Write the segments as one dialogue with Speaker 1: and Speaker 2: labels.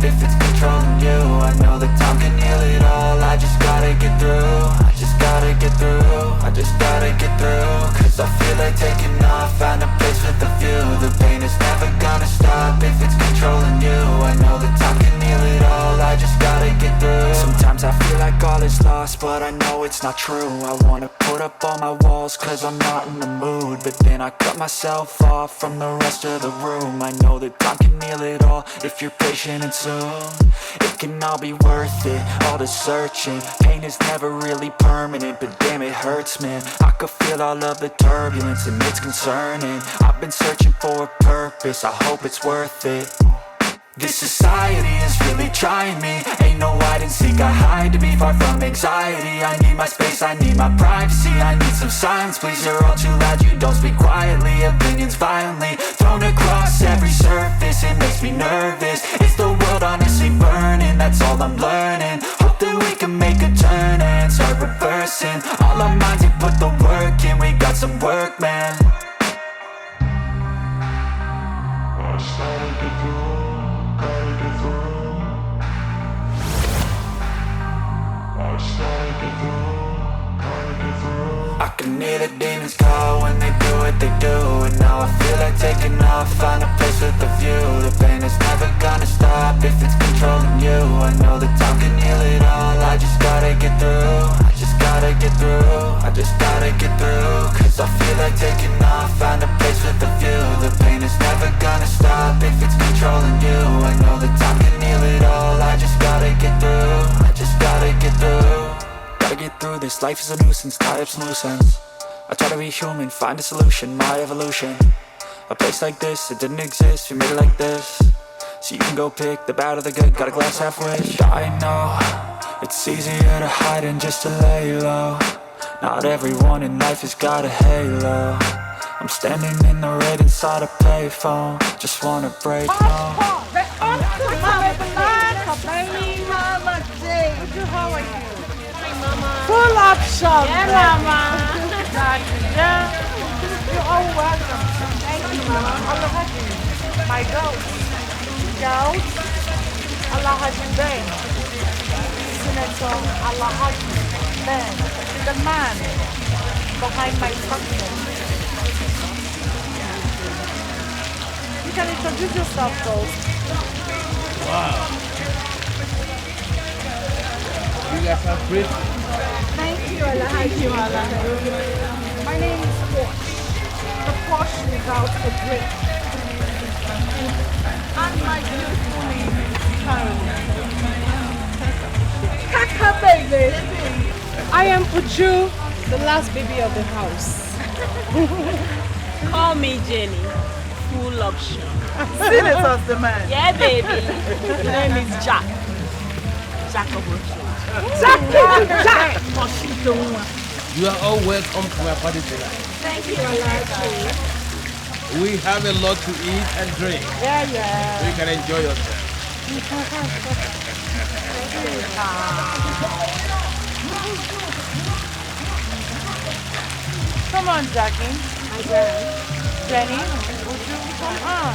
Speaker 1: if it's controlling you. I know that time can heal it all. I just gotta get through. I just gotta get through. I just gotta get through. Cause I feel like taking off. Find a place with a view. The pain is never gonna stop if it's controlling you. I know that time can heal it all. I just gotta get through. Sometimes I feel like all is lost, but I know it's not true. I wanna put up all my walls cause I'm not in the mood, but then I cut myself off from the rest of the room. I know that time can heal it all if you're patient and soon it can all be worth it, all the searching. Pain is never really permanent, but damn it hurts, man. I could feel all of the turbulence and it's concerning. I've been searching for a purpose, I hope it's worth it. This society is really trying me. Ain't no hide and seek, I hide to be far from anxiety. I need my space, I need my privacy. I need some silence, please, you're all too loud. You don't speak quietly, opinions violently thrown across every surface. It makes me nervous, is the world honestly burning? That's all I'm learning. Hope that we can make a turn and start reversing all our minds and put the work in. We got some work, man. I started to do. I can hear the demons call when they do what they do. And now I feel like taking off, find a place with a view. The pain is never gonna stop if it's controlling you. I know that time can heal it all. I just gotta get through. I just gotta get through. I just gotta get through. Cause I feel like taking off, find a place with a view. The pain is never gonna stop if it's controlling you. I know that time can heal it all. I just gotta get through. I just gotta get through. Gotta get through this, life is a nuisance, tie up some loose ends. I try to be human, find a solution, my evolution. A place like this, it didn't exist, we made it like this. So you can go pick the bad or the good, got a glass half wish. I know, it's easier to hide than just to lay low. Not everyone in life has got a halo. I'm standing in the red inside a payphone, just wanna break no.
Speaker 2: Full option.
Speaker 3: Yeah, mama.
Speaker 2: Yeah. You're all welcome. Thank you, mama. Allah Hajim. My goat. Goat. Allah Hajim Ben. Senator Allah Hajim Ben. The man behind my company. You can introduce yourself, Ghost.
Speaker 4: Wow. You guys are pretty.
Speaker 2: Thank you, Allah. Thank you, Allah. My name is Posh. The Posh without a brick. And my beautiful name is Arum. Kaka baby. I am Uju, the last baby of the house.
Speaker 3: Call me Jenny. Full option.
Speaker 2: Senator's the man.
Speaker 3: Yeah, baby. His name is Jack. Jack of Rochelle.
Speaker 2: Jack.
Speaker 4: You are all welcome to my party tonight.
Speaker 2: Thank you, Allah.
Speaker 4: We have a lot to eat and drink.
Speaker 2: Yeah.
Speaker 4: So you can enjoy yourself.
Speaker 2: Come on, Jackie. Jenny, would you come on?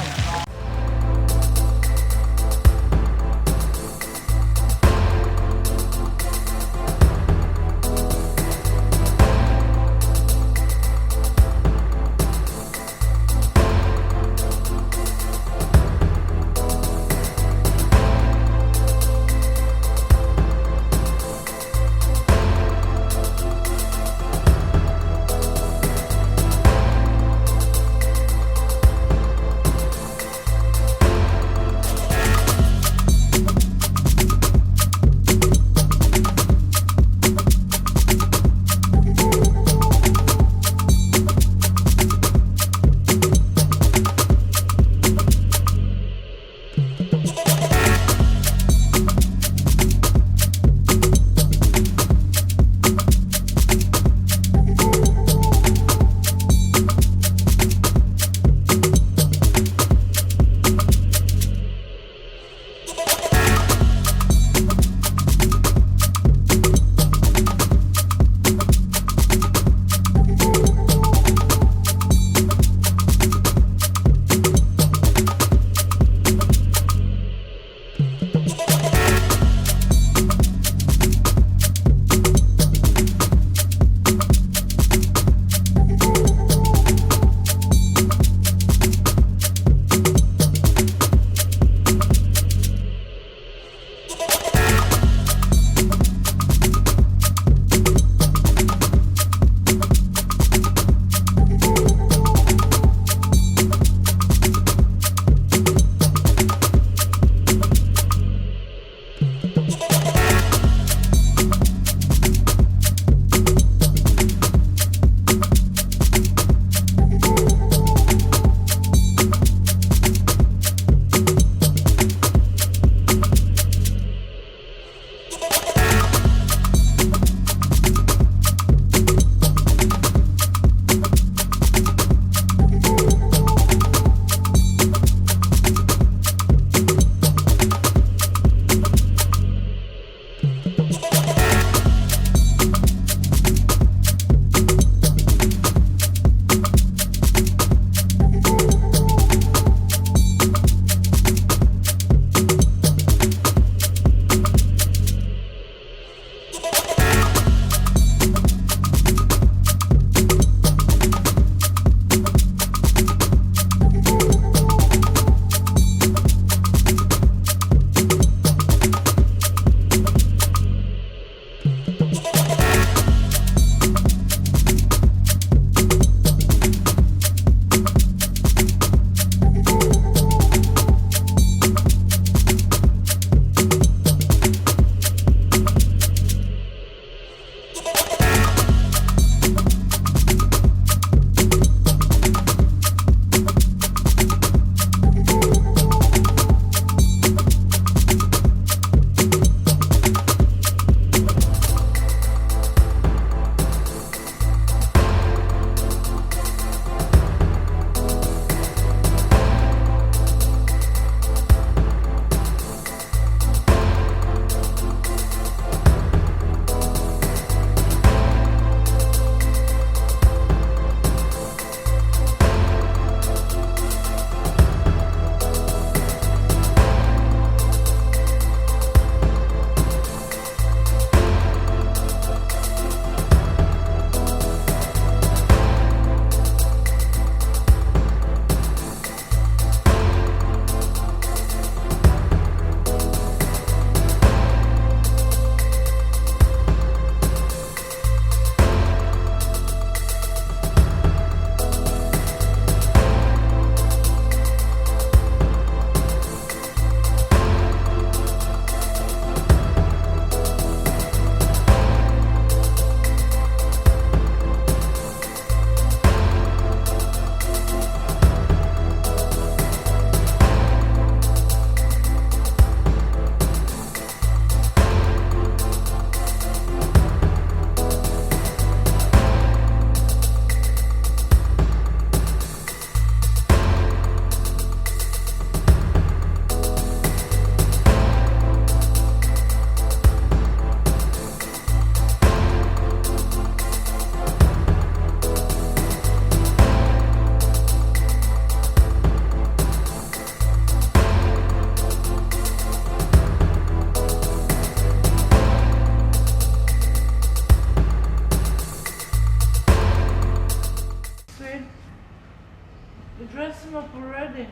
Speaker 2: dressing up already.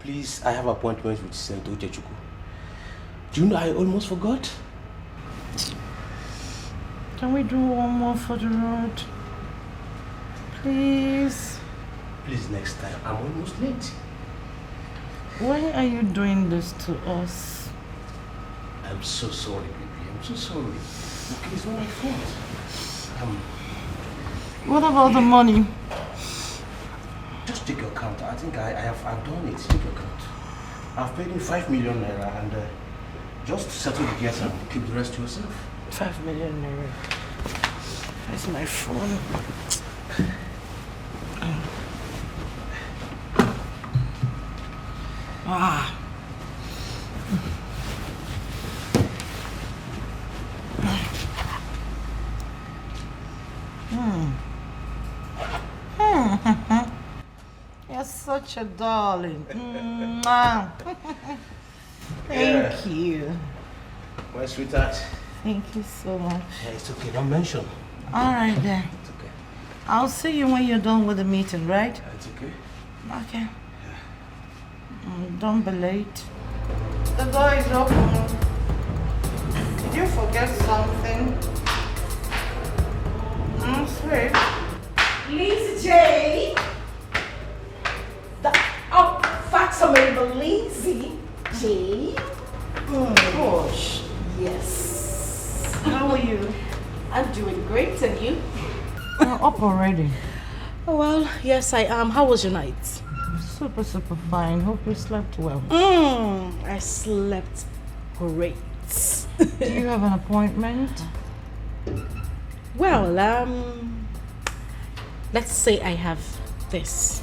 Speaker 5: Please, I have appointments with Senator Uchechukwu. Do you know I almost forgot?
Speaker 2: Can we do one more for the road? Please.
Speaker 5: Please, next time. I'm almost late.
Speaker 2: Why are you doing this to us?
Speaker 5: I'm so sorry, baby. I'm so sorry. Okay, it's not my fault.
Speaker 2: What about the money?
Speaker 5: Just take your account. I think I've done it. Take your account. I've paid you 5 million naira and just settle the gas and keep the rest to yourself.
Speaker 2: 5 million naira. Where's my phone? You're such a darling. Thank you.
Speaker 5: My sweetheart.
Speaker 2: Thank you so much.
Speaker 5: Yeah, it's okay. Don't mention.
Speaker 2: All right then.
Speaker 5: It's okay.
Speaker 2: I'll see you when you're done with the meeting, right?
Speaker 5: Yeah, it's okay.
Speaker 2: Okay. Don't be late. The door is open. Did you forget something? Sweet.
Speaker 3: Lisa J. Facts are made of Lizzie J.
Speaker 2: Posh.
Speaker 3: Yes.
Speaker 2: How are you?
Speaker 3: I'm doing great, and you?
Speaker 2: You're up already.
Speaker 3: Oh, well, yes, I am. How was your night?
Speaker 2: Super fine. Hope you slept well.
Speaker 3: I slept great.
Speaker 2: Do you have an appointment?
Speaker 3: Well, let's say I have this.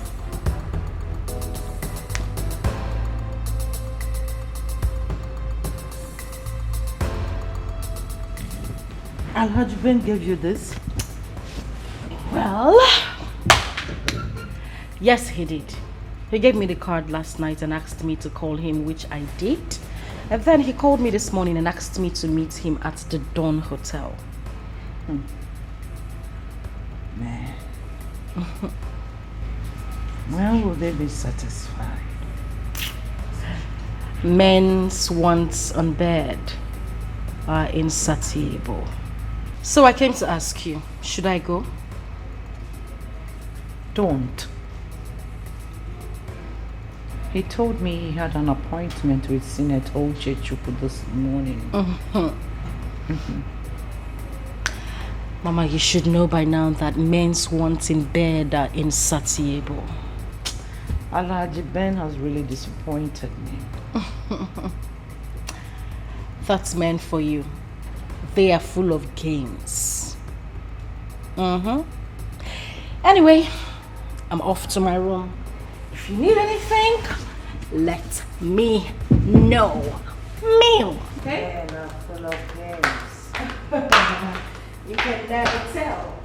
Speaker 2: Alhaji Ben gave you this?
Speaker 3: Well, yes, he did. He gave me the card last night and asked me to call him, which I did. And then he called me this morning and asked me to meet him at the Dawn Hotel.
Speaker 2: Man. When will they be satisfied?
Speaker 3: Men's wants on bed are insatiable. So I came to ask you, should I go?
Speaker 2: Don't. He told me he had an appointment with Senator Uchechukwu this morning.
Speaker 3: Mama, you should know by now that men's wants in bed are insatiable.
Speaker 2: Alhaji Ben has really disappointed me.
Speaker 3: That's meant for you. They are full of games. Anyway, I'm off to my room. If you need anything, let me know. Meal. Okay?
Speaker 2: Men are full of games.
Speaker 3: You can never tell.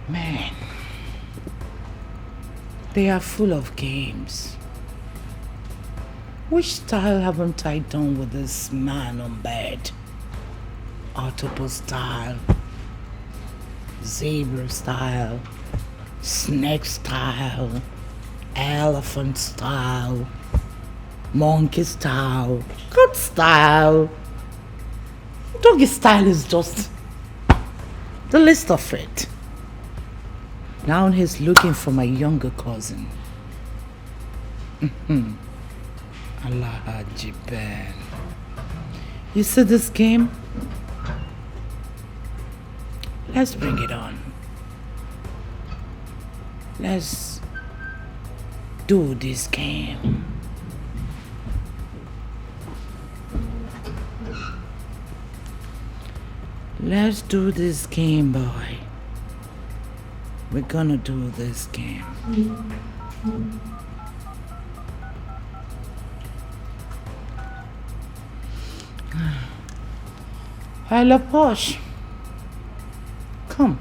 Speaker 2: Man, they are full of games. Which style haven't I done with this man on bed? Octopus style, zebra style, snake style, elephant style, monkey style, cat style. Doggy style is just the least of it. Now he's looking for my younger cousin. Alhaji Ben. You see this game? Let's bring it on. Let's do this game. Let's do this game, boy. We're gonna do this game. Hello, Posh. Come.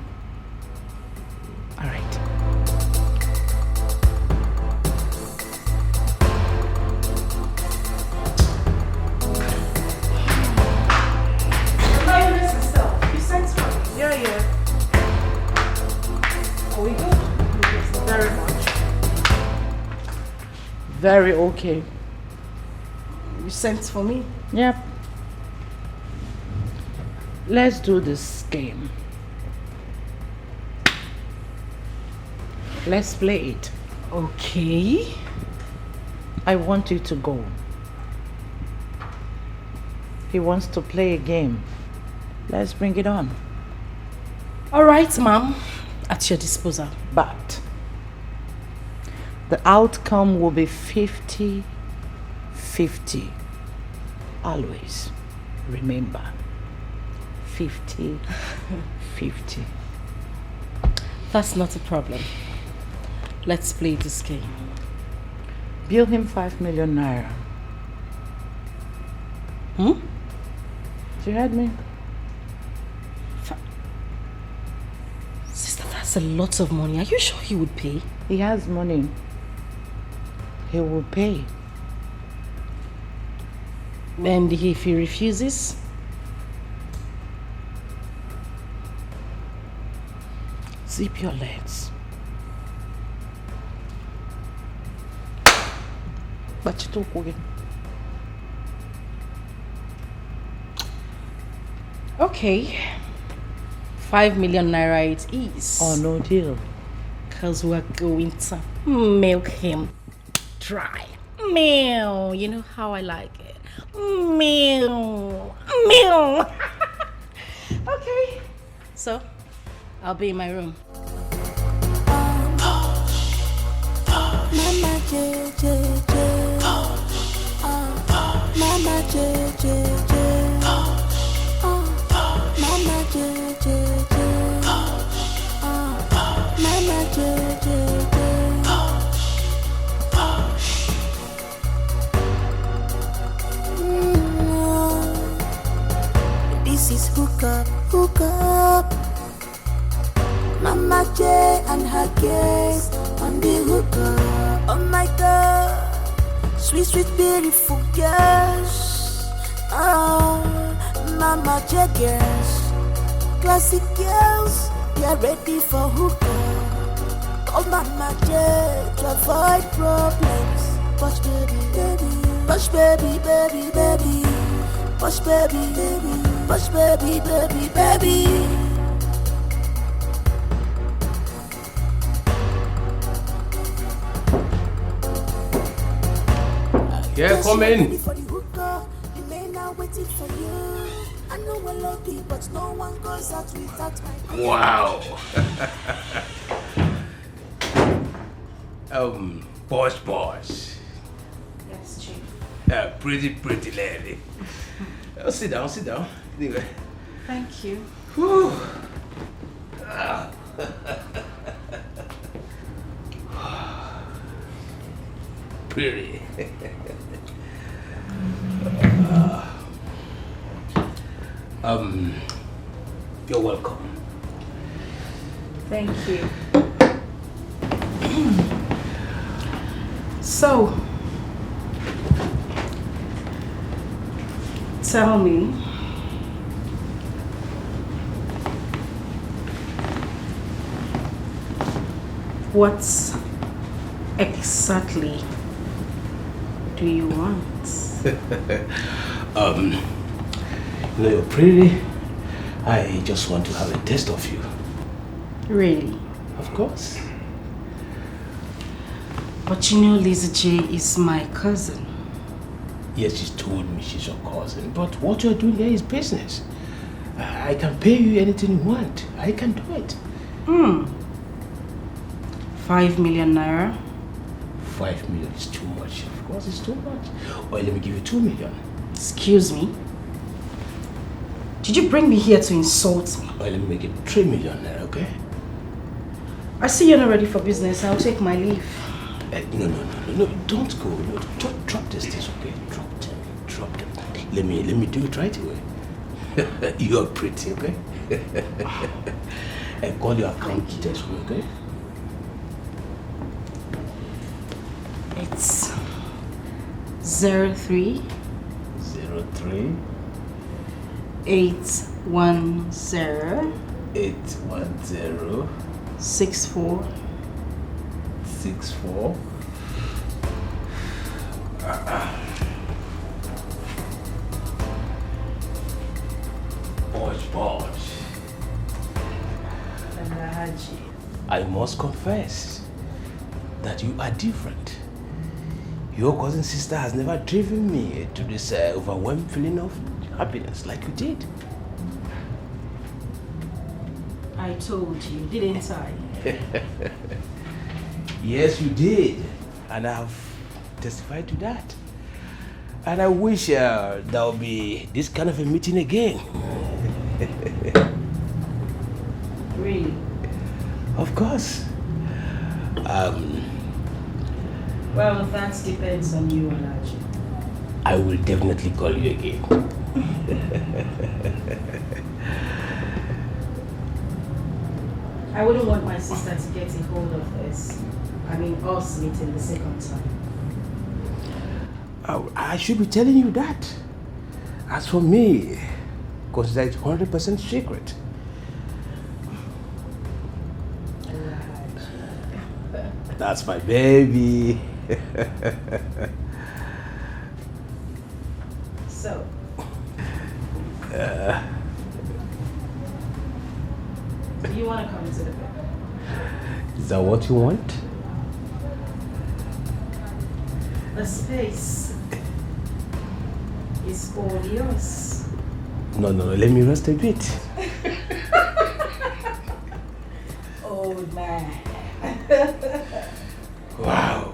Speaker 2: All right.
Speaker 3: Lioness herself, you sent her.
Speaker 6: Very okay.
Speaker 3: You sent for me?
Speaker 6: Yep. Let's do this game. Let's play it.
Speaker 3: Okay.
Speaker 6: I want you to go. He wants to play a game. Let's bring it on.
Speaker 3: All right, ma'am. At your disposal.
Speaker 6: But the outcome will be 50-50. Always. Remember. 50-50.
Speaker 3: That's not a problem. Let's play this game.
Speaker 6: Bill him 5 million naira.
Speaker 3: Hmm?
Speaker 6: You heard me?
Speaker 3: Sister, that's a lot of money. Are you sure he would pay?
Speaker 6: He has money. He will pay.
Speaker 3: And if he refuses?
Speaker 6: Zip your legs. But you talk again.
Speaker 3: Okay. 5 million naira it is.
Speaker 6: Oh, no deal.
Speaker 3: Because we're going to milk him dry. Meow. You know how I like it. Meow. Meow. Okay. So, I'll be in my room.
Speaker 7: Mama J J J. Mama J J J. Mama J J J. Mama J J J. This is Hookup, Hookup. Mama J and her guest on the hookup. Oh my God, sweet, sweet, beautiful girls. Oh, Mama J girls, classic girls, they are ready for hookup. Oh Mama J to avoid problems. Posh baby, baby, posh baby, baby, baby, posh baby, baby, posh baby, baby, baby.
Speaker 4: Yeah, come in. Wow. Posh.
Speaker 3: Yes, Chief.
Speaker 4: Pretty lady. Sit down. Anyway.
Speaker 3: Thank you.
Speaker 4: Pretty. You're welcome.
Speaker 3: Thank you. So, tell me, what exactly do you want?
Speaker 5: You're pretty. I just want to have a taste of you.
Speaker 3: Really?
Speaker 5: Of course.
Speaker 3: But you know Lizzie J is my cousin.
Speaker 5: Yes, she's told me she's your cousin, but what you're doing here is business. I can pay you anything you want. I can do it.
Speaker 3: 5 million naira?
Speaker 5: 5 million is too much. Of course, it's too much. Well, let me give you 2 million.
Speaker 3: Excuse me? Did you bring me here to insult me?
Speaker 5: Well, let me make it 3 million naira, okay?
Speaker 3: I see you're not ready for business. I'll take my leave.
Speaker 5: No, don't go. No, drop this, okay? Drop them. Let me do it right away. You're pretty, okay? And call your account details, okay?
Speaker 3: It's 03 810 64
Speaker 5: 64 Posh. I must confess that you are different. Your cousin sister has never driven me to this overwhelming feeling of happiness like you did.
Speaker 3: I told you, didn't I?
Speaker 5: Yes, you did. And I've testified to that. And I wish there'll be this kind of a meeting again.
Speaker 3: Really?
Speaker 5: Of course.
Speaker 3: Well, that depends on you, Alaji.
Speaker 5: I will definitely call you again.
Speaker 3: I wouldn't want my sister to get a hold of this. I mean, us meeting the second time.
Speaker 5: I should be telling you that. As for me, consider it 100% secret. That's my baby.
Speaker 3: So. Do you want to come to the bed?
Speaker 5: Is that what you want?
Speaker 3: The space is all yours.
Speaker 5: No, let me rest a bit.
Speaker 3: Old man.
Speaker 5: Wow.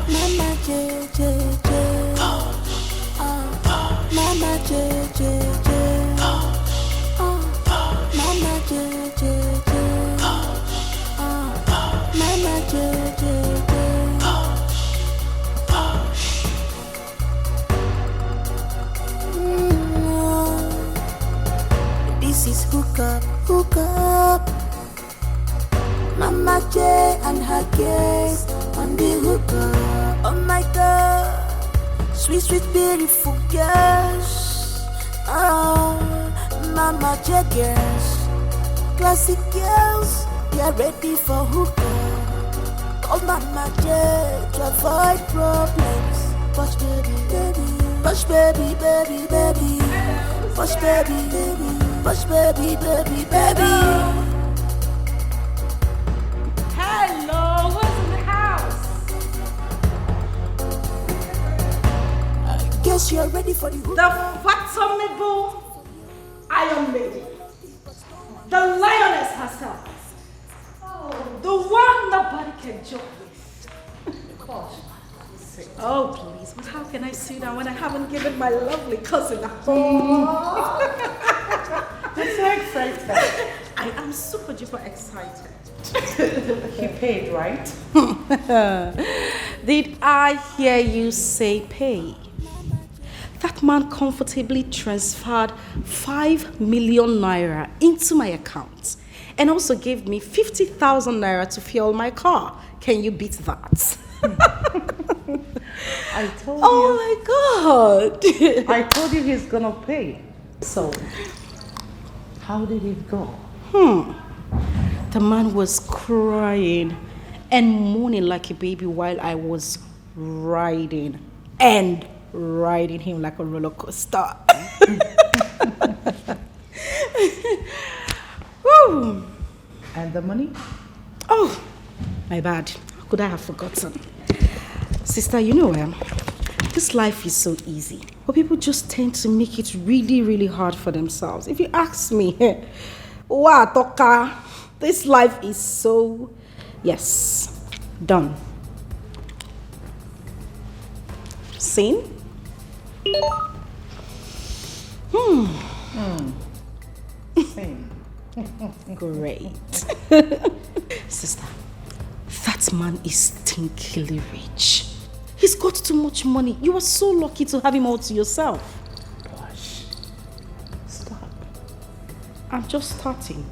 Speaker 7: Mama JJ, Mama JJ, Mama JJ, Mama JJ. This is Hookup. Mama J and her guest on the hookup. Oh my God, sweet, beautiful girls. Oh, Mama J girls, classic girls, they are ready for hookup. Oh Mama J to avoid problems. Posh baby, Posh baby, Posh baby, baby.
Speaker 2: Hello, who's in the house?
Speaker 7: Guess you're ready for the hookup.
Speaker 2: The fathomable Iron Lady. The lioness herself. The one nobody can joke with. Oh, please, but how can I sit down when I haven't given my lovely cousin a hug?
Speaker 6: I'm so excited.
Speaker 2: I am super duper excited.
Speaker 6: He paid, right?
Speaker 3: Did I hear you say pay? That man comfortably transferred 5 million naira into my account and also gave me 50,000 naira to fuel my car. Can you beat that?
Speaker 6: I told
Speaker 3: Oh my God!
Speaker 6: I told you he's gonna pay. So, how did it go?
Speaker 3: The man was crying and moaning like a baby while I was riding him like a roller coaster. Woo.
Speaker 6: And the money?
Speaker 3: Oh, my bad. How could I have forgotten? Sister, you know, this life is so easy, but people just tend to make it really, really hard for themselves. If you ask me, wow, Toka, this life is so, yes, done. Seen?
Speaker 6: Same.
Speaker 3: Great. Sister, that man is stinkily rich. He's got too much money. You are so lucky to have him all to yourself.
Speaker 6: Posh. Stop.
Speaker 3: I'm just starting.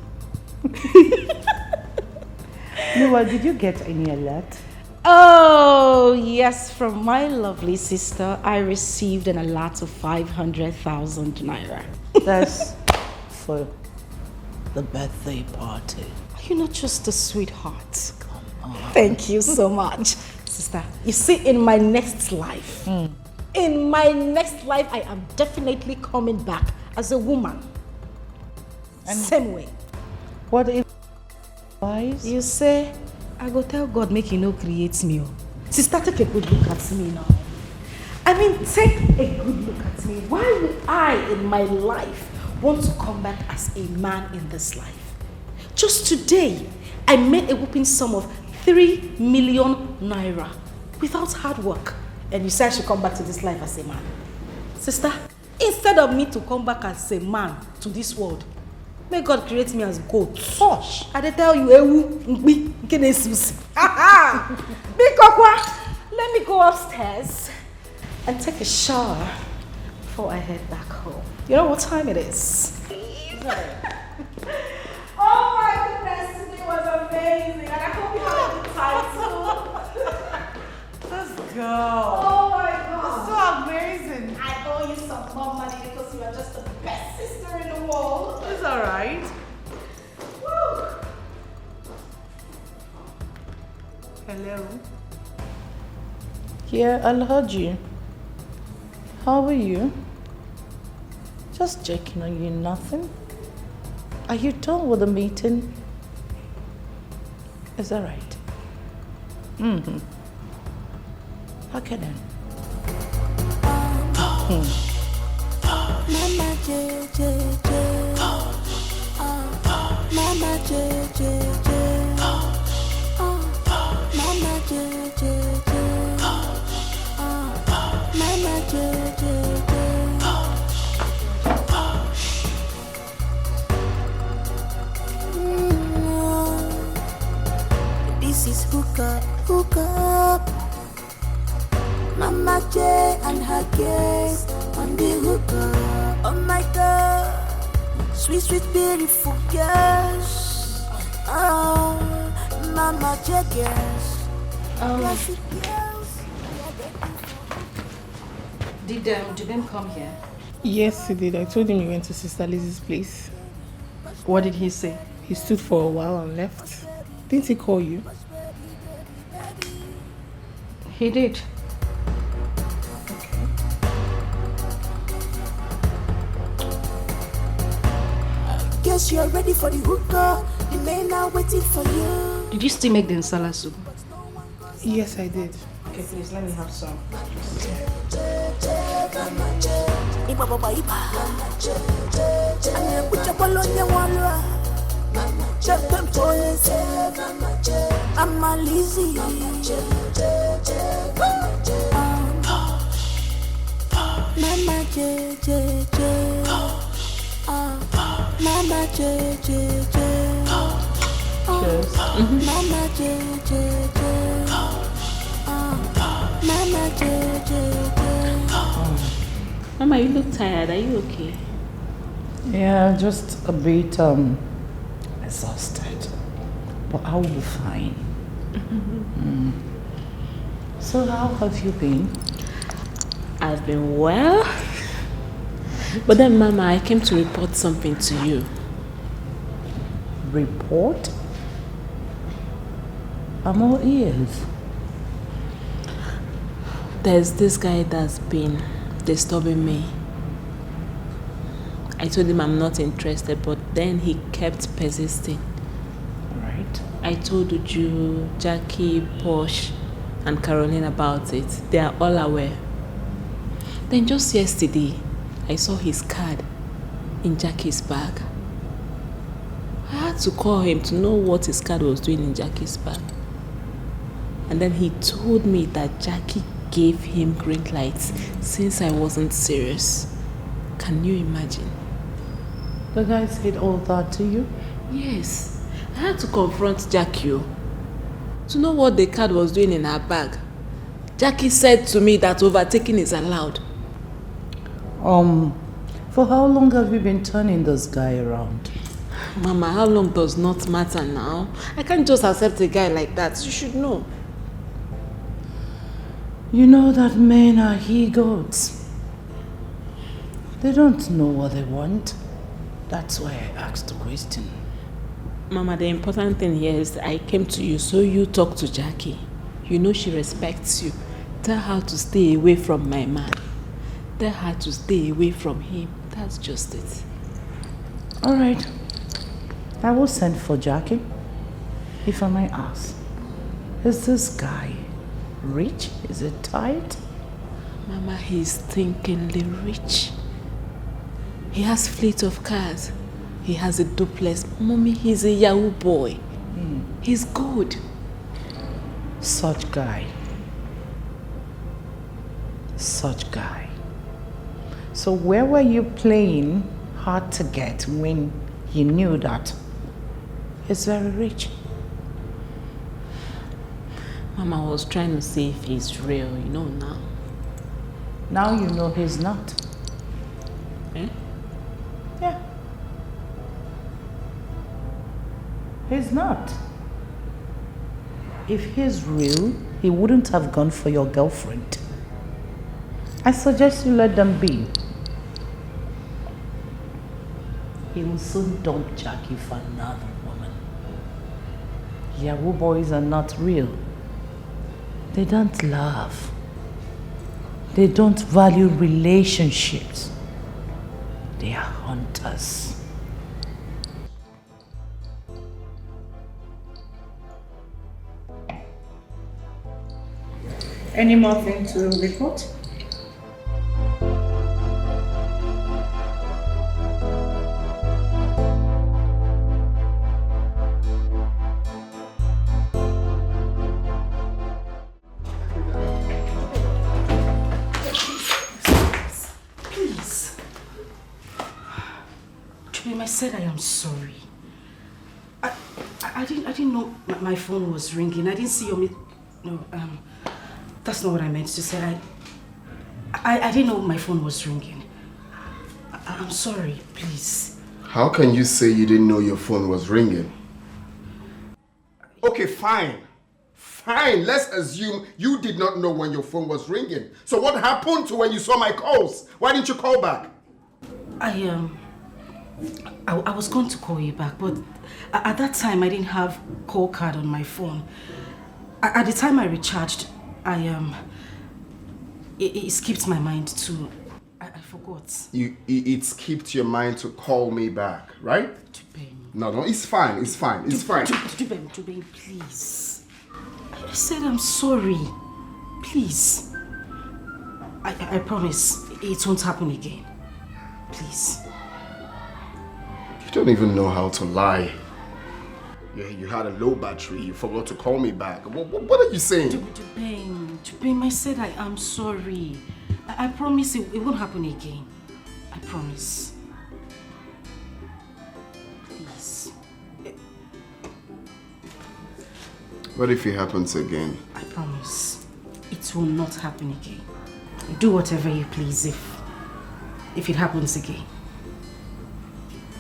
Speaker 6: Noah, did you get any alert?
Speaker 3: Oh, yes, from my lovely sister, I received an allot of 500,000 naira.
Speaker 6: That's for the birthday party.
Speaker 3: You're not just a sweetheart. Come on. Thank you so much, sister. You see, in my next life, I am definitely coming back as a woman. And same way.
Speaker 6: What if wise?
Speaker 3: You say, I go tell God make he no create me. Sister, take a good look at me now. I mean, take a good look at me. Why would I, in my life, want to come back as a man in this life? Just today, I made a whooping sum of 3 million naira without hard work. And you say I should come back to this life as a man. Sister, instead of me to come back as a man to this world, may God create me as goat. Posh. I tell you, let me go upstairs and take a shower before I head back home. You know what time it is? Oh my goodness, today was amazing. And I hope you had a good time too.
Speaker 2: Let's go.
Speaker 3: Oh my God.
Speaker 2: It's so amazing.
Speaker 3: I owe you some more money because you are just the best sister in the world.
Speaker 2: It's alright.
Speaker 3: Woo.
Speaker 2: Hello.
Speaker 6: Yeah, I heard you. How are you? Just checking on you, nothing. Are you done with the meeting? Is that right? Mm-hmm. Okay then.
Speaker 7: Mama JJ, Mama JJ, Mama JJ, Mama JJ. This is Hookup. Mama J and her guest on the hookup. Oh my God, sweet, sweet, beautiful girls. Oh, Mama J girls. Classic girls.
Speaker 3: Did them come here?
Speaker 8: Yes, he did. I told him he went to Sister Lizzie's place.
Speaker 3: What did he say?
Speaker 8: He stood for a while and left. Didn't he call you?
Speaker 3: He did.
Speaker 7: Guess you're ready for the hookup. The men are waiting for you.
Speaker 3: Did you still make the nsala soup?
Speaker 8: Yes, I did.
Speaker 3: Okay, please let me have some.
Speaker 7: I'm a Lizzie. Mama JJ. Mama JJ. Mama JJ. Mama JJ.
Speaker 9: Mama, you look tired. Are you okay?
Speaker 6: Yeah, just a bit exhausted. But I'll be fine. So how have you been?
Speaker 9: I've been well. But then, Mama, I came to report something to you.
Speaker 6: Report? I'm all ears.
Speaker 9: There's this guy that's been disturbing me. I told him I'm not interested, but then he kept persisting.
Speaker 6: Right.
Speaker 9: I told Uju, Jackie, Posh, and Caroline about it. They are all aware. Then just yesterday, I saw his card in Jackie's bag. I had to call him to know what his card was doing in Jackie's bag. And then he told me that Jackie gave him green lights since I wasn't serious. Can you imagine?
Speaker 6: The guy said all that to you?
Speaker 9: Yes. I had to confront Jackie to know what the card was doing in her bag. Jackie said to me that overtaking is allowed.
Speaker 6: For how long have you been turning this guy around?
Speaker 9: Mama, how long does not matter now? I can't just accept a guy like that. You should know.
Speaker 6: You know that men are he-goats. They don't know what they want. That's why I asked the question.
Speaker 9: Mama, the important thing here is that I came to you so you talk to Jackie. You know she respects you. Tell her to stay away from my man. Tell her to stay away from him. That's just it.
Speaker 6: All right. I will send for Jackie. If I may ask, is this guy rich? Is it tight?
Speaker 9: Mama, he's thinkingly rich. He has fleet of cars. He has a duplex. Mommy, he's a YAHOO boy. He's good.
Speaker 6: Such guy. Such guy. So where were you playing hard to get when you knew that he's very rich?
Speaker 9: Mama was trying to see if he's real, you know now.
Speaker 6: Now you know he's not.
Speaker 9: Eh?
Speaker 6: Yeah. He's not. If he's real, he wouldn't have gone for your girlfriend. I suggest you let them be. He will soon dump Jackie for another woman. YAHOO boys are not real. They don't love. They don't value relationships. They are hunters. Any more thing to report?
Speaker 3: Please. Chubim, I said I am sorry. I didn't know my phone was ringing. I didn't see your no, that's not what I meant to say. I didn't know my phone was ringing. I'm sorry, please.
Speaker 10: How can you say you didn't know your phone was ringing? Okay, fine. Fine, let's assume you did not know when your phone was ringing. So what happened to when you saw my calls? Why didn't you call back?
Speaker 3: I was going to call you back, but at that time I didn't have call card on my phone. At the time I recharged, it skipped my mind to, I forgot.
Speaker 10: It skipped your mind to call me back, right? No, it's fine, it's fine.
Speaker 3: Jubim, please. I said I'm sorry. Please. I promise it won't happen again. Please.
Speaker 10: You don't even know how to lie. Yeah, you had a low battery, you forgot to call me back. What are you saying?
Speaker 3: Jubim, I said I am sorry. I promise it won't happen again. I promise. Please.
Speaker 10: What if it happens again?
Speaker 3: I promise. It will not happen again. Do whatever you please if it happens again.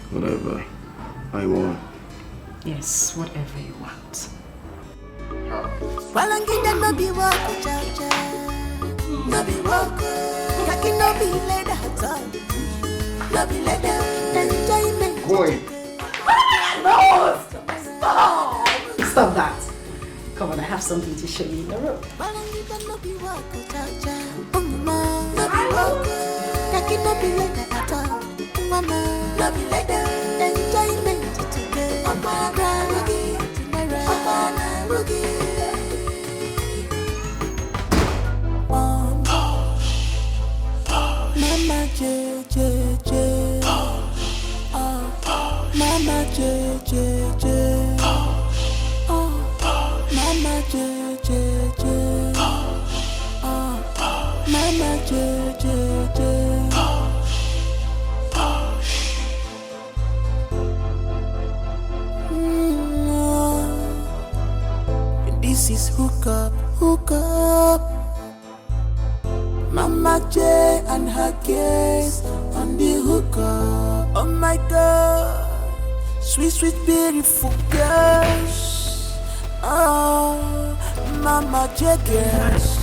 Speaker 10: Whatever I want.
Speaker 3: Yes, whatever you want.
Speaker 7: Walangina no be walk, cha-cha. No be walk. Kaki no be leda hata. No be leda. Enjoyment.
Speaker 10: Going.
Speaker 3: No! Stop! Stop that. Come on, I have something to show you in the room.
Speaker 7: Walangina no be walk, cha-cha. No be walk. Kaki no be leda hata. Mama, no be leda. Enjoyment. Mama J J J Mama J J J Mama J J J Mama J J J. This is Hookup, Hookup. Mama J and her guests on the hookup. Oh my God, sweet, sweet, beautiful girls. Oh, Mama J girls.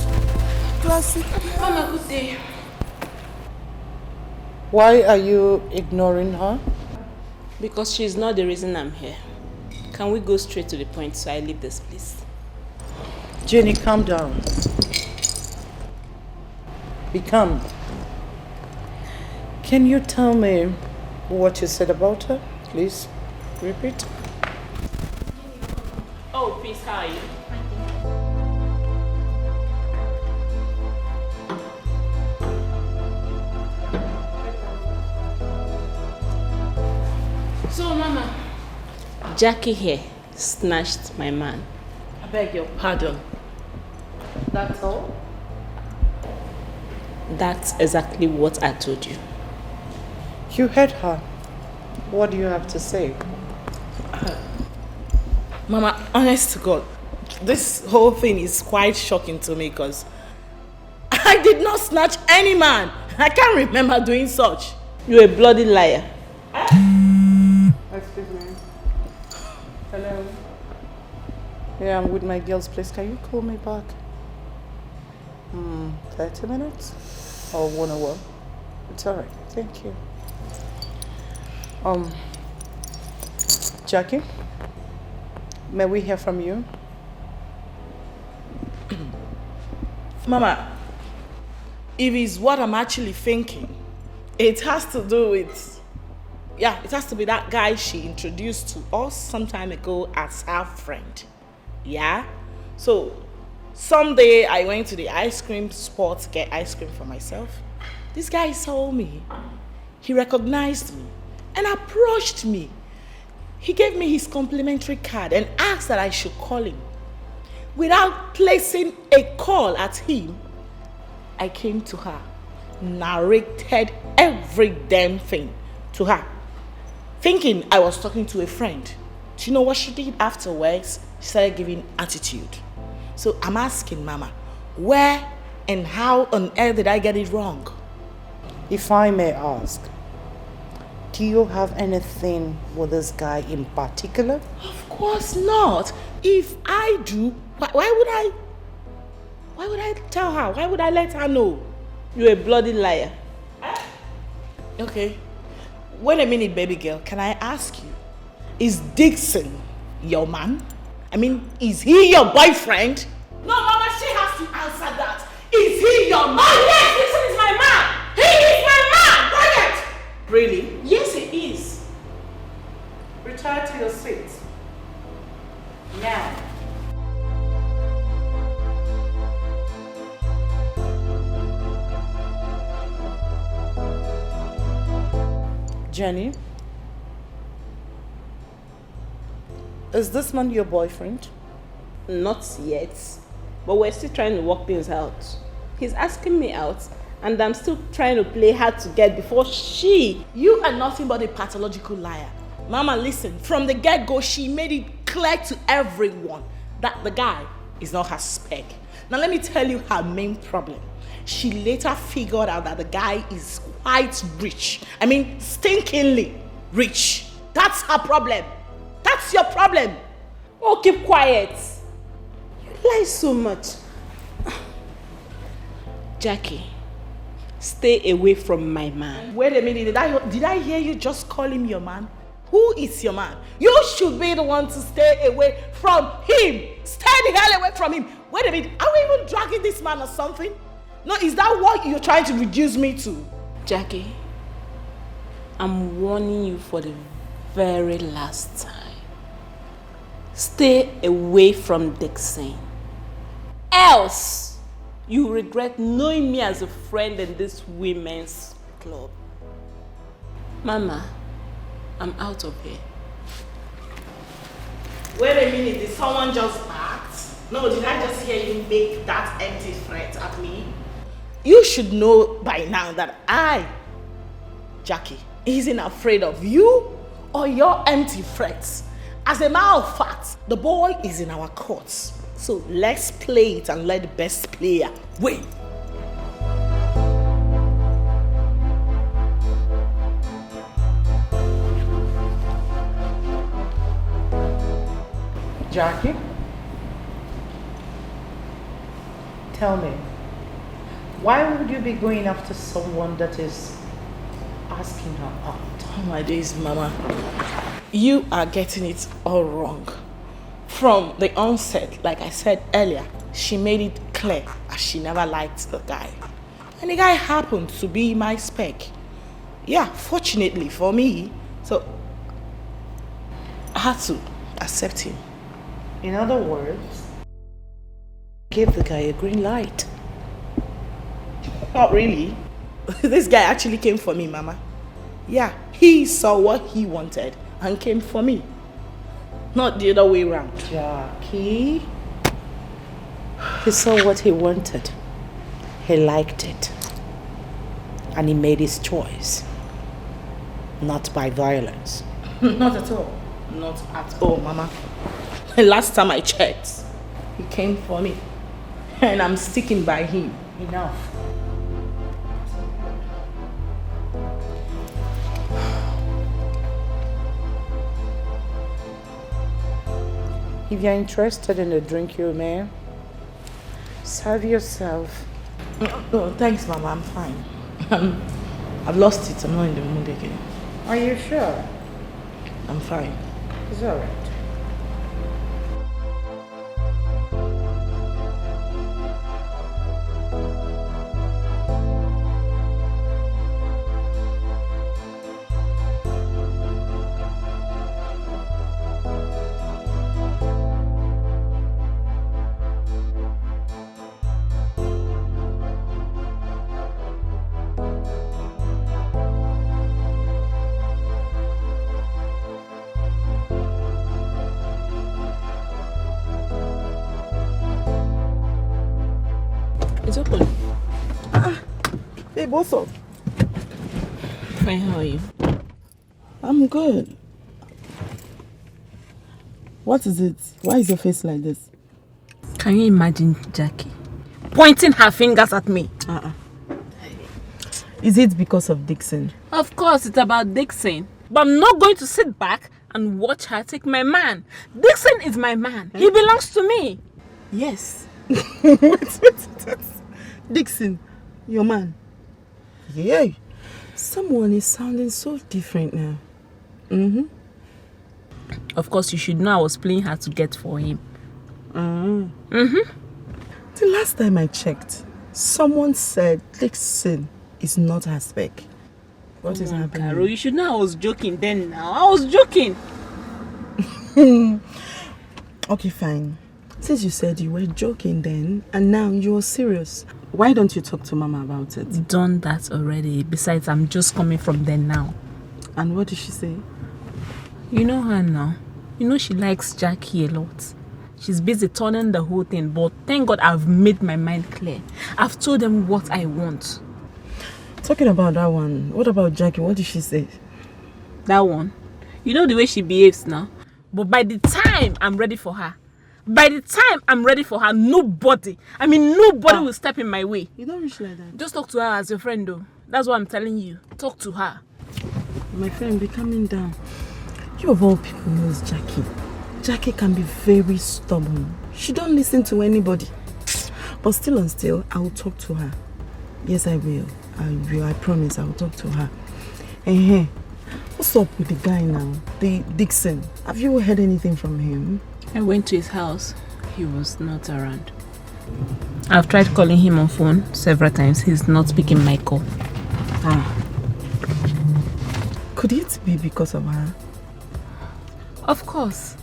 Speaker 7: classic.
Speaker 9: Mama, good day.
Speaker 6: Why are you ignoring her?
Speaker 9: Because she's not the reason I'm here. Can we go straight to the point so I leave this place?
Speaker 6: Jenny, calm down. Be calm. Can you tell me what you said about her? Please repeat.
Speaker 9: Oh, please, how are you? So, Mama, Jackie here snatched my man.
Speaker 6: I beg your pardon. That's all?
Speaker 9: That's exactly what I told you.
Speaker 6: You heard her. What do you have to say?
Speaker 2: Mama, honest to God, this whole thing is quite shocking to me because I did not snatch any man. I can't remember doing such.
Speaker 9: You're a bloody liar.
Speaker 6: Excuse me. Hello. Yeah, I'm with my girls, please. Can you call me back? 30 minutes? Or 1 hour? It's alright. Thank you. Jackie? May we hear from you?
Speaker 2: Mama, if it's what I'm actually thinking, it has to do with, it has to be that guy she introduced to us some time ago as her friend. Yeah? So, someday I went to the ice cream spot to get ice cream for myself. This guy saw me. He recognized me and approached me. He gave me his complimentary card and asked that I should call him. Without placing a call at him, I came to her, narrated every damn thing to her, thinking I was talking to a friend. Do you know what she did afterwards? She started giving attitude. So I'm asking Mama, where and how on earth did I get it wrong?
Speaker 6: If I may ask, do you have anything with this guy in particular?
Speaker 2: Of course not. If I do, why would I tell her? Why would I let her know?
Speaker 9: You're a bloody liar.
Speaker 2: Okay. Wait a minute, baby girl. Can I ask you, is Dixon your man? I mean, is he your boyfriend? No, Mama, she has to answer that. Is he your man? Oh, yes, Dixon is my man. He is my man. Quiet. Really? Yes, he is.
Speaker 6: Retire to your seat. Now. Jenny, is this man your boyfriend?
Speaker 9: Not yet, but we're still trying to work things out. He's asking me out, and I'm still trying to play hard to get before she...
Speaker 2: You are nothing but a pathological liar. Mama, listen, from the get-go, she made it clear to everyone that the guy is not her spec. Now, let me tell you her main problem. She later figured out that the guy is quite rich. I mean, stinkingly rich. That's her problem. That's your problem.
Speaker 9: Oh, keep quiet. You lie so much. Jackie, stay away from my man.
Speaker 2: Wait a minute, did I hear you just call him your man? Who is your man? You should be the one to stay away from him. Stay the hell away from him. Wait a minute, are we even dragging this man or something? No, is that what you're trying to reduce me to?
Speaker 9: Jackie, I'm warning you for the very last time. Stay away from Dixon. Else, you regret knowing me as a friend in this women's club. Mama, I'm out of here.
Speaker 2: Wait a minute, did someone just act? No, did I just hear you make that empty threat at me? You should know by now that I, Jackie, isn't afraid of you or your empty threats. As a matter of fact, the ball is in our courts. So let's play it and let the best player win.
Speaker 6: Jackie, tell me, Why would you be going after someone that is asking her out?
Speaker 2: Oh my days, Mama. You are getting it all wrong. From the onset, like I said earlier, she made it clear that she never liked the guy. And the guy happened to be my spec. Yeah, fortunately for me. So, I had to accept him.
Speaker 6: In other words, give the guy a green light.
Speaker 2: Not really. This guy actually came for me, Mama. Yeah, he saw what he wanted and came for me. Not the other way around.
Speaker 6: Jackie, he saw what he wanted. He liked it. And he made his choice. Not by violence.
Speaker 2: Not at all. Not at all, Mama. Last time I checked, he came for me. And I'm sticking by him.
Speaker 6: Enough. If you're interested in the drink, you may serve yourself.
Speaker 2: No, thanks, Mama. I'm fine. I've lost it. I'm not in the mood again.
Speaker 6: Are you sure?
Speaker 2: I'm fine.
Speaker 6: It's alright.
Speaker 9: It's open.
Speaker 2: Hey, what's up?
Speaker 9: Fine, how are you?
Speaker 2: I'm good. What is it? Why is your face like this?
Speaker 9: Can you imagine Jackie pointing her fingers at me?
Speaker 2: Is it because of Dixon?
Speaker 9: Of course, it's about Dixon. But I'm not going to sit back and watch her take my man. Dixon is my man. He belongs to me.
Speaker 2: Yes. wait. Dixon, your man. Yeah. Someone is sounding so different now.
Speaker 9: Of course, you should know I was playing hard to get for him.
Speaker 2: The last time I checked, someone said Dixon is not her spec. What is happening?
Speaker 9: Carol, you should know I was joking then now. I was joking.
Speaker 2: Okay, fine. Since you said you were joking then, and now you're serious, why don't you talk to Mama about it?
Speaker 9: Done that already. Besides, I'm just coming from there now.
Speaker 2: And what did she say?
Speaker 9: You know her now. You know she likes Jackie a lot. She's busy turning the whole thing, but thank God I've made my mind clear. I've told them what I want.
Speaker 2: Talking about that one, what about Jackie? What did she say?
Speaker 9: That one? You know the way she behaves now? But by the time I'm ready for her, nobody will step in my way.
Speaker 2: You don't reach like that.
Speaker 9: Just talk to her as your friend though. That's what I'm telling you. Talk to her.
Speaker 2: My friend, be calming down. You of all people knows Jackie. Jackie can be very stubborn. She don't listen to anybody. But still and still, I will talk to her. Yes, I will. I promise I will talk to her. Hey, what's up with the guy now? The Dixon. Have you heard anything from him?
Speaker 9: I went to his house. He was not around. I've tried calling him on phone several times. He's not picking my call.
Speaker 2: Could it be because of her?
Speaker 9: Of course.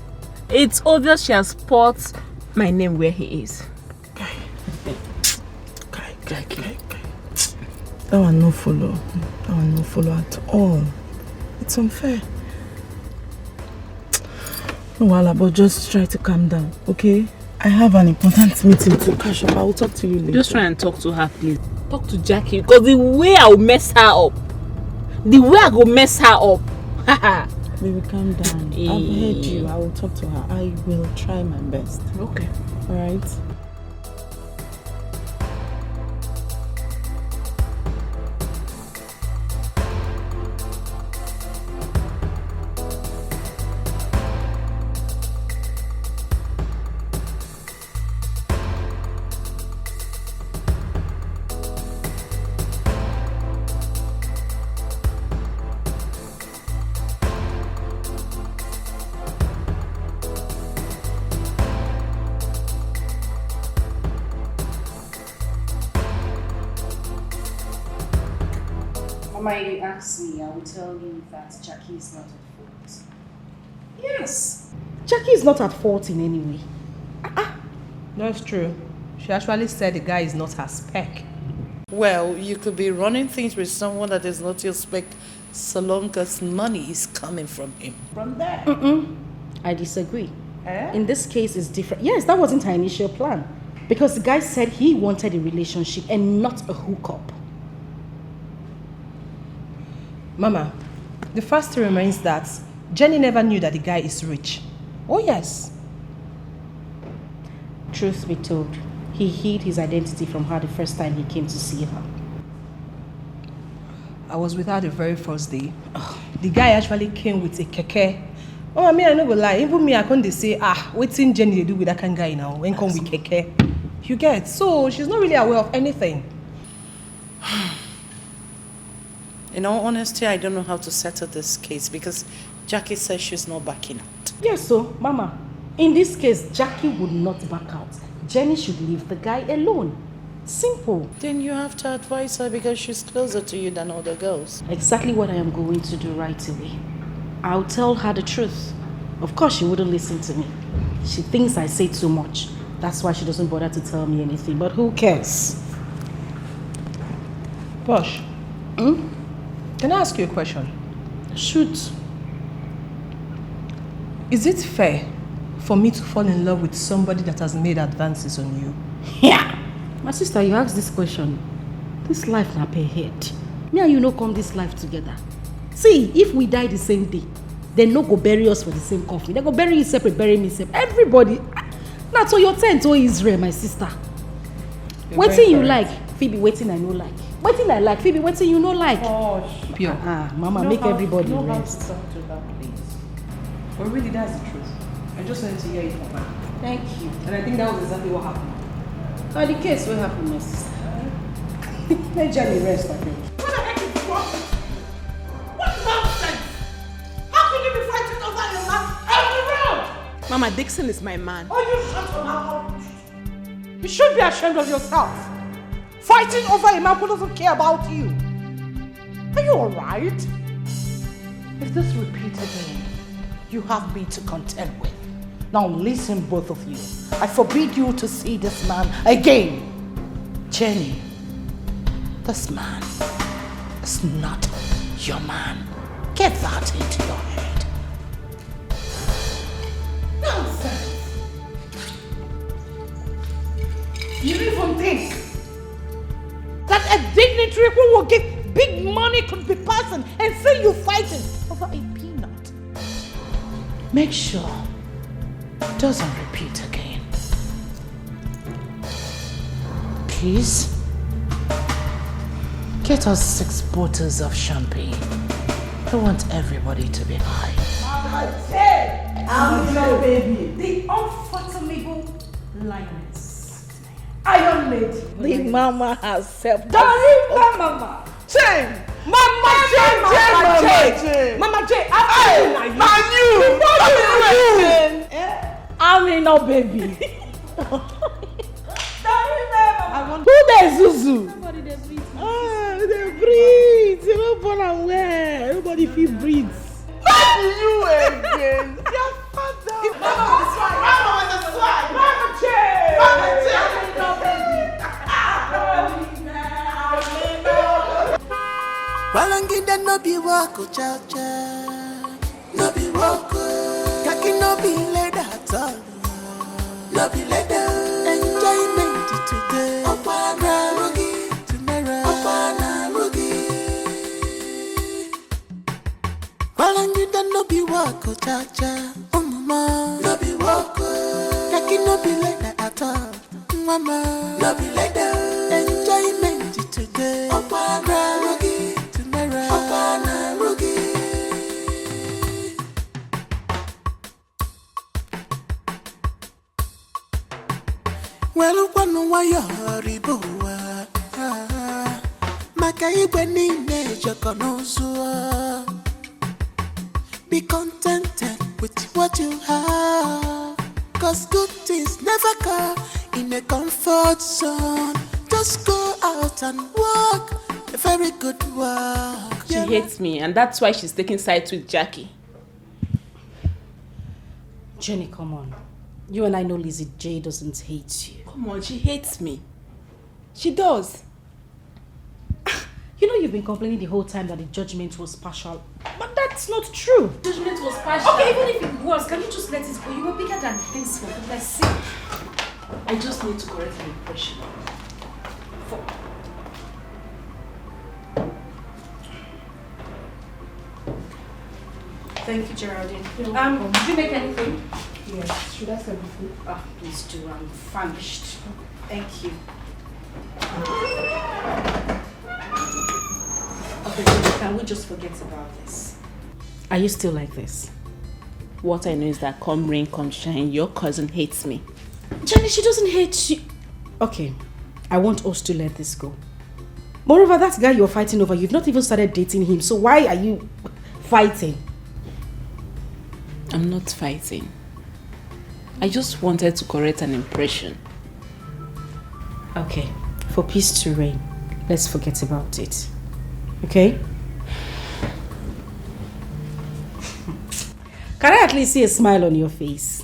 Speaker 9: It's obvious she has put my name where he is.
Speaker 2: Jackie. That one no follow. That one no follow at all. It's unfair. No, Wala, but just try to calm down, okay? I have an important meeting to catch up. I will talk to you later.
Speaker 9: Just try and talk to her, please. Talk to Jackie, because the way I will mess her up. Baby,
Speaker 2: calm down. I've heard you. I will talk to her. I will try my best.
Speaker 9: Okay.
Speaker 2: Alright?
Speaker 3: Mama, if you ask me, I will tell you that Jackie is not at fault. Yes. Jackie is not at fault in any way.
Speaker 11: That's true. She actually said the guy is not her spec.
Speaker 6: Well, you could be running things with someone that is not your spec so long as money is coming from him.
Speaker 2: From there.
Speaker 3: I disagree. In this case, it's different. Yes, that wasn't her initial plan. Because the guy said he wanted a relationship and not a hookup.
Speaker 11: Mama, the fact remains that Jenny never knew that the guy is rich. Oh yes.
Speaker 3: Truth be told, he hid his identity from her the first time he came to see her.
Speaker 11: I was with her the very first day. The guy actually came with a keke. Oh, I mean, I never lie. Even me, I couldn't say, what's in Jenny do with that kind of guy now? When come with keke? You get? So she's not really aware of anything.
Speaker 6: In all honesty, I don't know how to settle this case because Jackie says she's not backing out.
Speaker 3: Yes, so, Mama, in this case, Jackie would not back out. Jenny should leave the guy alone. Simple.
Speaker 6: Then you have to advise her because she's closer to you than other girls.
Speaker 3: Exactly what I am going to do right away. I'll tell her the truth. Of course, she wouldn't listen to me. She thinks I say too much. That's why she doesn't bother to tell me anything. But who cares?
Speaker 11: Posh. Can I ask you a question?
Speaker 3: Shoot.
Speaker 11: Is it fair for me to fall in love with somebody that has made advances on you?
Speaker 3: Yeah. My sister, you asked this question. This life na pay head. Me and you no come this life together. See, if we die the same day, they no go bury us for the same coffin. They go bury you separate, bury me separate. Everybody. Now, so your tent to Israel, my sister. Waiting you like, Phoebe, waiting I no like. Waiting I like, Phoebe, waiting you no like.
Speaker 11: Posh. Pure.
Speaker 3: Mama, make everybody rest.
Speaker 11: Talk to her, please. But really, that's the truth. I just wanted to hear it from her.
Speaker 3: Thank you.
Speaker 11: And I think that was exactly what happened.
Speaker 3: Now the case will happen, my sister.
Speaker 11: Let Jenny rest, I think.
Speaker 2: What the heck is wrong? What nonsense? How can you be fighting over your man every round?
Speaker 9: Mama, Dixon is my man.
Speaker 2: Oh, you shut your mouth. You should be ashamed of yourself. Fighting over a man who doesn't care about you. Are you alright? If this repeats again, you have me to contend with. Now listen, both of you. I forbid you to see this man again. Jenny, this man is not your man. Get that into your head. Nonsense. You even think that a dignitary who will give big money could be passing and see you fighting over a peanut? Make sure it doesn't repeat again. Please, get us 6 bottles of champagne. I want everybody to be high. I'm your baby. The unfathomable lioness. Iron Lady. The mama herself. Darling mama. Jane. Mama Jane. Mama Jane. I'm in no baby. Who there, Zuzu?
Speaker 3: Nobody there breathes.
Speaker 2: They breathe. You don't born and where. Everybody feel breathes. Not you again. Your father. Mama was a swag. Mama Jane.
Speaker 7: Walangida no be wako cha cha, no be wako. Kaki no be leda at all, no be leda. Enjoyment today, opana rugi tomorrow, opana rugi. Walangida no be wako cha cha, mama, no be wako. Kaki no be leda at all, mama, no be leda. Enjoyment today, opana rugi. Well, one wire riboa. Makai beni neja konozo. Be contented with what you have. Cause good things never come in a comfort zone. Just go out and walk a very good walk.
Speaker 9: She hates me, and that's why she's taking sides with Jackie.
Speaker 3: Jenny, come on. You and I know Lizzie J doesn't hate you.
Speaker 9: Come on, she hates me. She does.
Speaker 3: You know you've been complaining the whole time that the judgment was partial. But that's not true.
Speaker 9: Judgment was partial.
Speaker 3: Okay, even if it was, can you just let it go? You were bigger than this, for goodness sake.
Speaker 9: I just need to correct an impression.
Speaker 3: Thank you, Geraldine. Did you make anything?
Speaker 8: Yes. Should I serve the food?
Speaker 3: Ah, please do. I'm famished. Thank you. Okay, so can we just forget about this? Are you still like this?
Speaker 9: What I know is that come rain, come shine, your cousin hates me.
Speaker 3: Jenny, she doesn't hate you. Okay, I want us to let this go. Moreover, that guy you're fighting over, you've not even started dating him, so why are you fighting?
Speaker 9: I'm not fighting. I just wanted to correct an impression.
Speaker 3: Okay, for peace to reign, let's forget about it. Okay? Can I at least see a smile on your face?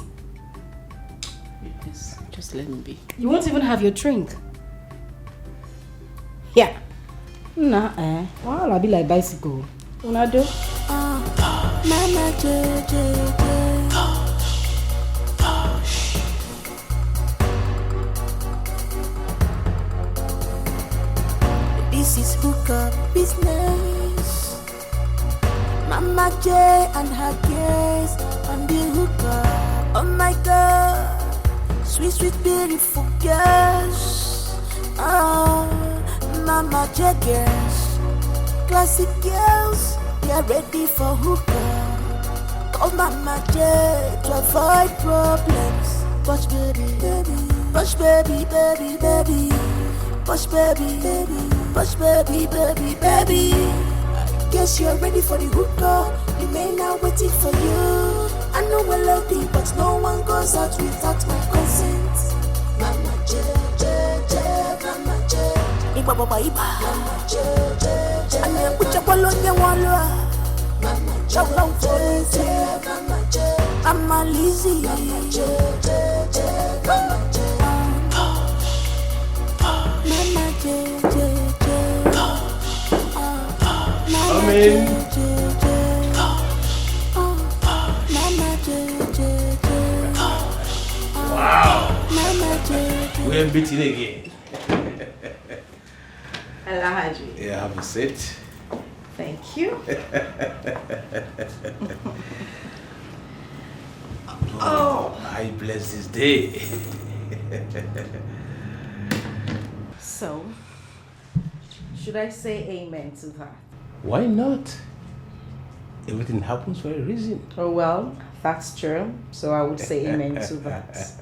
Speaker 9: Yes, just let me be.
Speaker 3: You won't even have your drink. Yeah. Well, I'll be like bicycle. Una do?
Speaker 7: Mama JJ. This is hookup business. Mama J and her guest on the hookup. Oh my God, sweet, sweet, beautiful girls. Oh, Mama J girls, classic girls, they're ready for hookup. Oh Mama J to avoid problems. Posh baby, baby, Posh baby, baby, baby, Posh baby, baby, Posh baby, baby, baby. I guess you're ready for the hookup. The men are waiting for you. I know we're loading, but no one goes out without my consent. Mama J, J, J, Mama J. Iba baba iba. Mama J, J, J. Ane kucha bolonye walwa. Mama J, J, J, Mama J. Mama Lizzie. Mama J, J, J, Mama J. Mama J, J, J.
Speaker 5: Come in. Wow. We're beating again.
Speaker 3: Hello, Haji.
Speaker 5: Yeah, have a seat.
Speaker 3: Thank you.
Speaker 5: Oh, I bless this day.
Speaker 3: So, should I say amen to that?
Speaker 5: Why not? Everything happens for a reason.
Speaker 3: Oh, well, that's true. So I would say amen to that.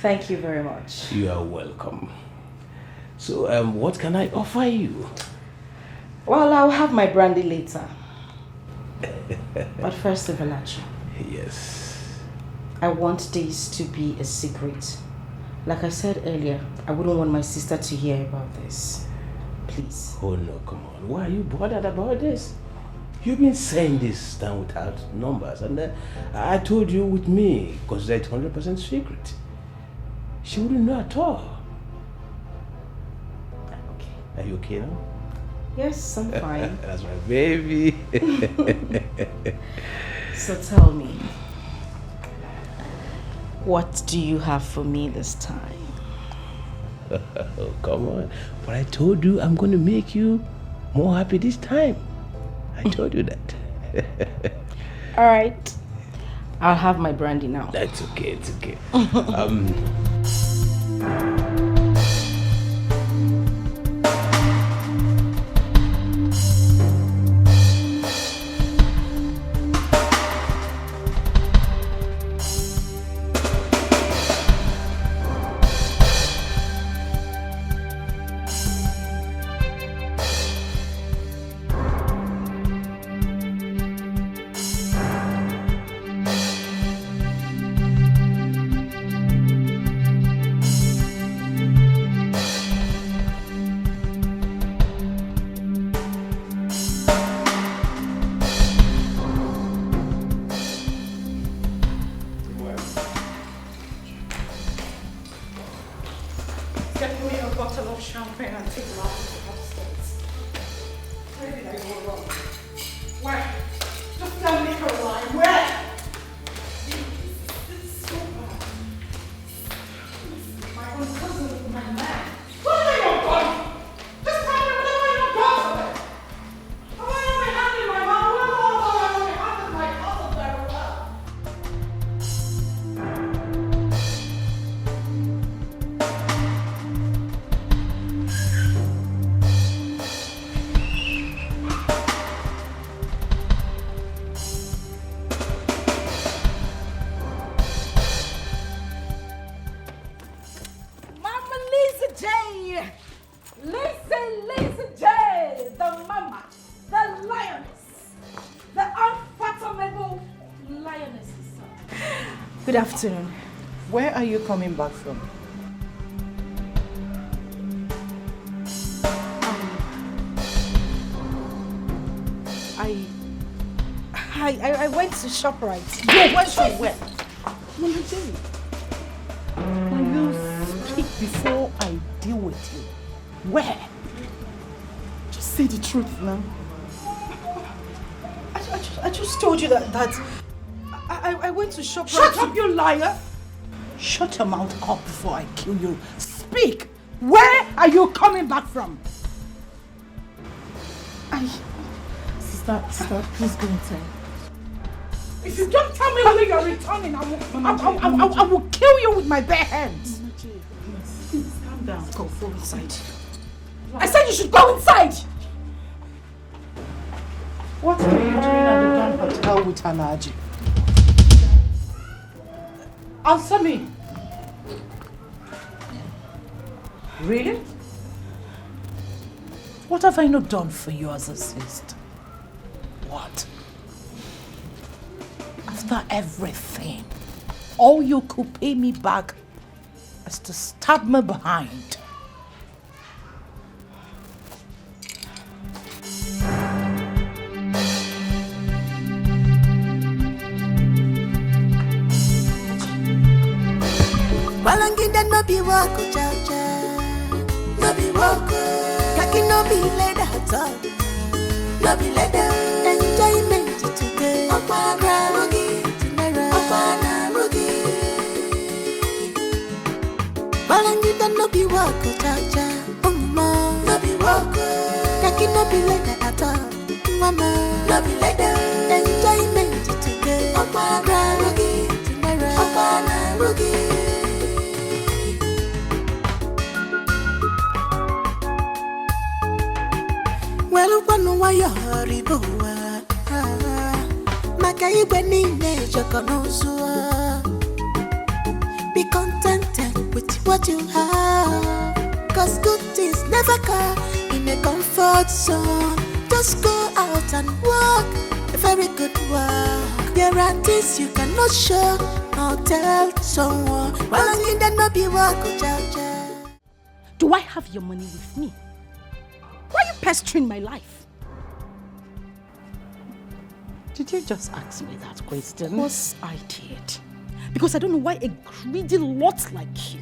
Speaker 3: Thank you very much.
Speaker 5: You are welcome. So, what can I offer you?
Speaker 3: Well, I'll have my brandy later. But first, Ivalachi.
Speaker 5: Yes.
Speaker 3: I want this to be a secret. Like I said earlier, I wouldn't want my sister to hear about this. Please.
Speaker 5: Oh no, come on. Why are you bothered about this? You've been saying this down without numbers, and I told you with me, because it's 100% secret. She wouldn't know at all.
Speaker 3: Okay.
Speaker 5: Are you okay now?
Speaker 3: Yes, I'm fine.
Speaker 5: That's my baby.
Speaker 3: So tell me, what do you have for me this time?
Speaker 5: Oh, come on. But I told you I'm going to make you more happy this time. I told you that.
Speaker 3: All right. I'll have my brandy now.
Speaker 5: That's okay, it's okay.
Speaker 2: champagne and take them out to upstairs. Where did I go wrong? Where? Just tell me, Caroline, where? It's so bad. My own cousin with my man. What have I not done? Just tell me what have I not done? How am I handling my mom? What am I handling my cousin very well?
Speaker 3: Mama Lisa J! Lisa J! The mama, the lioness, the unfathomable lioness.
Speaker 6: Good afternoon. Where are you coming back from?
Speaker 3: I went to ShopRite.
Speaker 6: You went to where? Mama J, can you speak before I deal with you? Where? Just say the truth now.
Speaker 11: I just told you that I went to ShopRite.
Speaker 6: Shut up, you liar! Shut your mouth up before I kill you. Speak! Where are you coming back from? Sister, please go inside. If you don't tell me when you're returning, I will kill you with my bare hands. Please, calm down. Go inside. I said you should go inside! What are you doing at the Grand Hotel with Anaji? Answer me. Really? What have I not done for you as a sister? What? After everything, all you could pay me back is to stab me behind.
Speaker 7: Balangida no be wako cha-cha, no be wako. Kaki no be leather at all, no be leather. Enjoyment today, opana rugi, tomorrow, opana rugi. Balangida no be wako cha-cha, mama, no be wako. Kaki no be leather at all, mama, no be leather. Enjoyment today, opana rugi, tomorrow, opana rugi. Well, one way you're Maka igwe nine jokonozua. Be contented with what you have, cause good things never come in a comfort zone. Just go out and walk a very good walk. There are things you cannot show or tell someone. Well, I need that not be walk.
Speaker 3: Do I have your money with me? Why are you pestering my life?
Speaker 6: Did you just ask me that question?
Speaker 3: Of course I did. Because I don't know why a greedy lot like you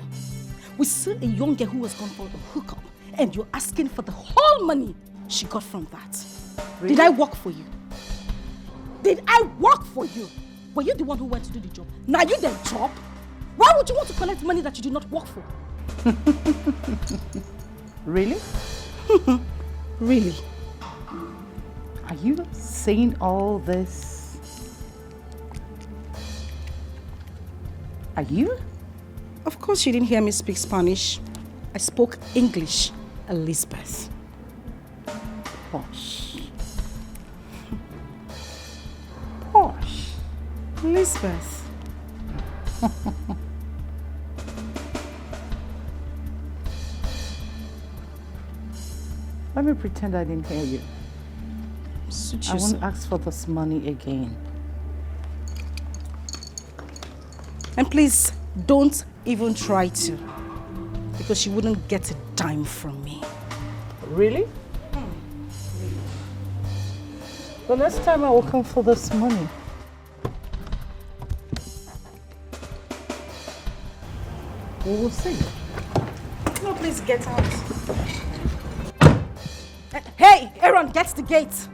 Speaker 3: will see a young girl who was gone for the hookup and you're asking for the whole money she got from that. Really? Did I work for you? Did I work for you? Were you the one who went to do the job? Now you the job? Why would you want to collect money that you did not work for?
Speaker 6: Really?
Speaker 3: Really?
Speaker 6: Are you saying all this? Are you?
Speaker 3: Of course you didn't hear me speak Spanish. I spoke English, Elizabeth.
Speaker 6: Posh. Posh.
Speaker 3: Elizabeth.
Speaker 6: Let me pretend I didn't hear you. I won't ask for this money again.
Speaker 3: And please, don't even try to. Because you wouldn't get a dime from me.
Speaker 6: Really? The next time I will come for this money. We will see.
Speaker 2: No, please get out.
Speaker 12: Hey, Aaron, get the gate.